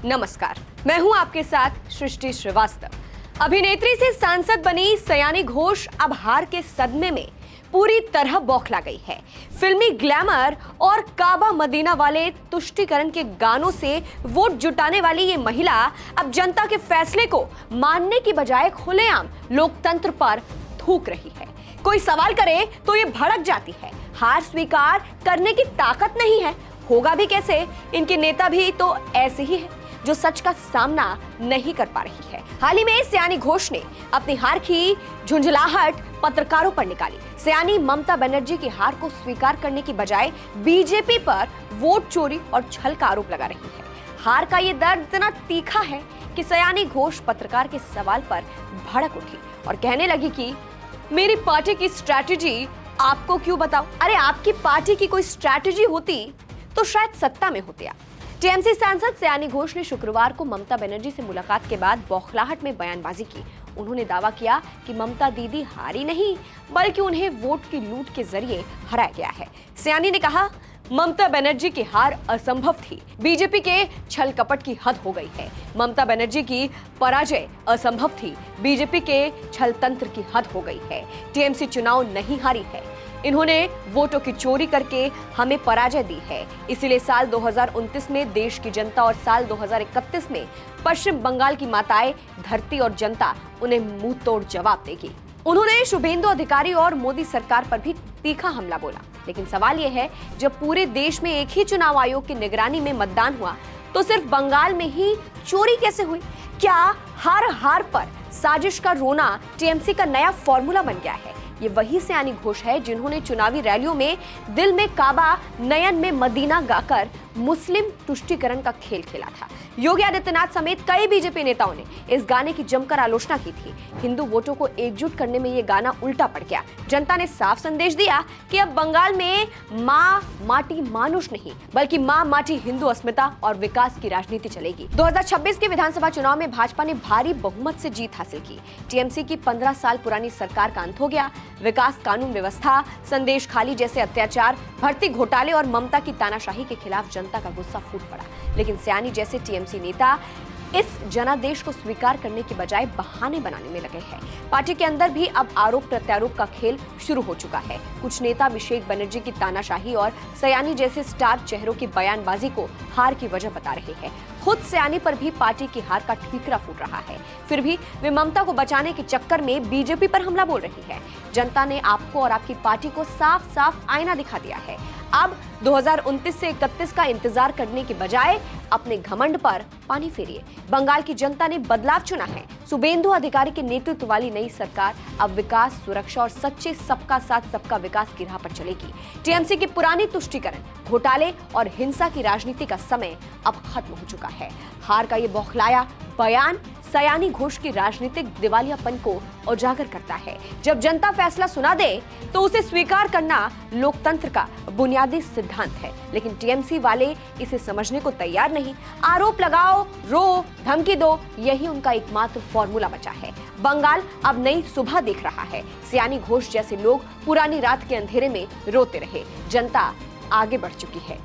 नमस्कार, मैं हूं आपके साथ सृष्टि श्रीवास्तव। अभिनेत्री से सांसद बनी सयानी घोष अब हार के सदमे में पूरी तरह बौखला गई है। फिल्मी ग्लैमर और काबा मदीना वाले तुष्टीकरण के गानों से वोट जुटाने वाली ये महिला अब जनता के फैसले को मानने की बजाय खुलेआम लोकतंत्र पर थूक रही है। कोई सवाल करे तो ये भड़क जाती है। हार स्वीकार करने की ताकत नहीं है, होगा भी कैसे? इनके नेता भी तो ऐसे ही है जो सच का सामना नहीं कर पा रही है। हाल ही में सयानी घोष ने अपनी हार की झुंझलाहट पत्रकारों पर निकाली। सयानी ममता बनर्जी की हार को स्वीकार करने की बजाय बीजेपी पर वोट चोरी और छल का आरोप लगा रही है। हार का ये दर्द इतना तीखा है कि सयानी घोष पत्रकार के सवाल पर भड़क उठी और कहने लगी कि मेरी पार्टी की स्ट्रैटेजी आपको क्यों बताऊं? अरे आपकी पार्टी की कोई स्ट्रैटेजी होती तो शायद सत्ता में होते आप। टीएमसी सांसद सयानी घोष ने शुक्रवार को ममता बनर्जी से मुलाकात के बाद बौखलाहट में बयानबाजी की। उन्होंने दावा किया कि ममता दीदी हारी नहीं, बल्कि उन्हें वोट की लूट के जरिए हराया गया है। सयानी ने कहा, ममता बनर्जी की हार असंभव थी, बीजेपी के छल कपट की हद हो गई है। ममता बनर्जी की पराजय असंभव थी, बीजेपी के छल तंत्र की हद हो गई है। टीएमसी चुनाव नहीं हारी है, इन्होंने वोटों की चोरी करके हमें पराजय दी है। इसीलिए साल 2029 में देश की जनता और साल 2031 में पश्चिम बंगाल की माताएं, धरती और जनता उन्हें मुंह तोड़ जवाब देगी। उन्होंने शुभेंदु अधिकारी और मोदी सरकार पर भी तीखा हमला बोला। लेकिन सवाल यह है, जब पूरे देश में एक ही चुनाव आयोग की निगरानी में मतदान हुआ तो सिर्फ बंगाल में ही चोरी कैसे हुई? क्या हार हार पर साजिश का रोना टीएमसी का नया फॉर्मूला बन गया है? ये वही सयानी घोष है जिन्होंने चुनावी रैलियों में दिल में काबा नयन में मदीना गाकर मुस्लिम तुष्टीकरण का खेल खेला था। योगी आदित्यनाथ समेत कई बीजेपी नेताओं ने इस गाने की जमकर आलोचना की थी। हिंदू वोटों को एकजुट करने में ये गाना उल्टा पड़ गया। जनता ने साफ संदेश दिया कि अब बंगाल में माँ माटी मानुष नहीं, बल्कि माँ माटी हिंदू अस्मिता और विकास की राजनीति चलेगी। 2026 के विधानसभा चुनाव में भाजपा ने भारी बहुमत से जीत हासिल की। टीएमसी की 15 साल पुरानी सरकार का अंत हो गया। विकास, कानून व्यवस्था, संदेश खाली जैसे अत्याचार, भर्ती घोटाले और ममता की तानाशाही के खिलाफ जनता का गुस्सा फूट पड़ा। लेकिन सयानी जैसे टीएमसी नेता इस जनादेश को स्वीकार करने की बजाय बहाने बनाने में लगे हैं। पार्टी के अंदर भी अब आरोप प्रत्यारोप का खेल शुरू हो चुका है। कुछ नेता अभिषेक बनर्जी की तानाशाही और सयानी जैसे स्टार चेहरों की बयानबाजी को हार की वजह बता रहे हैं। खुद सयानी पर भी पार्टी की हार का ठीकरा फूट रहा है। फिर भी वे ममता को बचाने के चक्कर में बीजेपी पर हमला बोल रही है। जनता ने आपको और आपकी पार्टी को साफ साफ आईना दिखा दिया है। अब 2029 से 31 का इंतजार करने के बजाय अपने घमंड पर पानी फेरिए। बंगाल की जनता ने बदलाव चुना है। शुभेंदु अधिकारी के नेतृत्व वाली नई सरकार अब विकास, सुरक्षा और सच्चे सबका साथ सबका विकास की राह पर चलेगी। टीएमसी की पुरानी तुष्टीकरण, घोटाले और हिंसा की राजनीति का समय अब खत्म हो चुका है। हार का ये बौखलाया बयान सयानी घोष की राजनीतिक दिवालियापन को उजागर करता है। जब जनता फैसला सुना दे तो उसे स्वीकार करना लोकतंत्र का बुनियादी सिद्धांत है। लेकिन टीएमसी वाले इसे समझने को तैयार नहीं। आरोप लगाओ, रो, धमकी दो, यही उनका एकमात्र फॉर्मूला बचा है। बंगाल अब नई सुबह देख रहा है। सयानी घोष जैसे लोग पुरानी रात के अंधेरे में रोते रहे। जनता आगे बढ़ चुकी है।